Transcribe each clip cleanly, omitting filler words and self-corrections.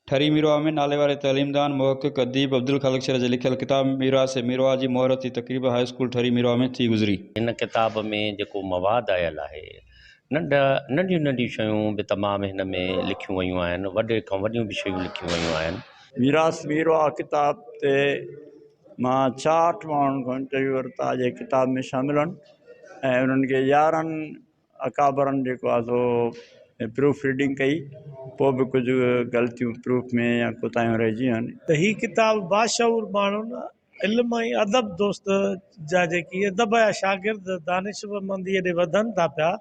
ठरी मीरवा में नाले वाले तलीमदान मुहक़्क़िक़ अदीब अब्दुल ख़ालिक़ शरज़ लिखियल किताब मीरा से मीरवा जी मोहरती तक़रीब हाई स्कूल ठरी मीरवा में थी गुज़री। इन किताब में जेको मवाद आयल आहे, नंढियूं नंढियूं शयूं बि तमामु हिन में लिखियूं वयूं आहिनि, वॾे खां वॾियूं बि शयूं लिखियूं वयूं आहिनि। मीरास मीरवा किताब ते मां 66 माण्हुनि खां इंटरव्यू वरिता जे किताब में शामिल आहिनि ऐं उन्हनि खे 11 अकाबरनि जेको आहे सो प्रूफ रीडिंग कई, पोइ बि कुझु ग़लतियूं प्रूफ में या कोताहियूं रहिजी आहिनि। त ही किताब बाशऊर माण्हुनि इल्म ऐं अदब दोस्त जा जेकी अदब जा शागिर्द दानिशमंदीअ ॾे वधनि था पिया,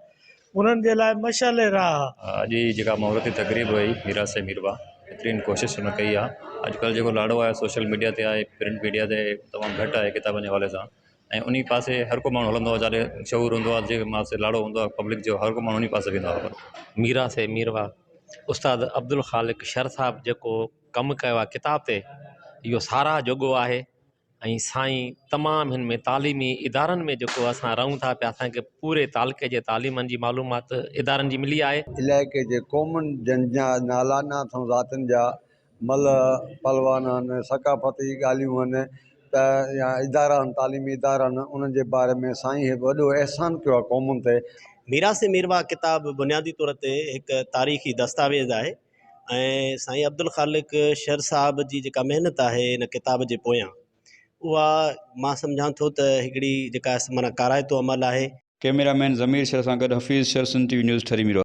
उन्हनि जे लाइ मशाल राह। अॼु जी जेका मोहरती तक़रीब हुई मीरा से मीरवा, बहितरीनु कोशिशि हुन कई आहे। अॼुकल्ह जेको लाड़ो आहे सोशल मीडिया ते आहे, प्रिंट मीडिया ते तमामु घटि आहे किताबनि जे हवाले सां, ऐं उन पासे हर को माण्हू हलंदो आहे, जिते शऊर हूंदो आहे, जेके मासे लाड़ो हूंदो आहे पब्लिक जो, हर को माण्हू उन पासे वेंदो आहे। मीरा से मीरवा उस्ताद अब्दुल ख़ालिक़ शर साहब जेको कमु कयो आहे किताब ते, इहो साराह जोॻो आहे। ऐं साईं तमामु हिन में तालीमी इदारनि में जेको असां रहूं था पिया, असांखे पूरे तालुके जे तालीमनि जी मालूमात इदारनि जी मिली आहे। इलाइक़े जे क़ौमुनि जन जा नाला नाथूं ज़ातियुनि जा मल पलवान आहिनि, सकाफ़ती ॻाल्हियूं आहिनि त या इदारा आहिनि, तालीमी इदारा आहिनि, उन्हनि जे बारे में साईं वॾो अहसान कयो आहे क़ौमुनि ते। मीरा से मीरवा किताब बुनियादी तौर ते हिकु तारीख़ी दस्तावेज़ आहे ऐं साईं अब्दुल ख़ालिक़ शर साहब जी जेका महिनत आहे इन किताब जे पोयां, उहा मां सम्झां थो त हिकिड़ी जेका माना काराइतो अमल आहे। कैमरामैन ज़मीर शर सां गॾु Hafeez sir, Sun TV news ठरी मीरवा।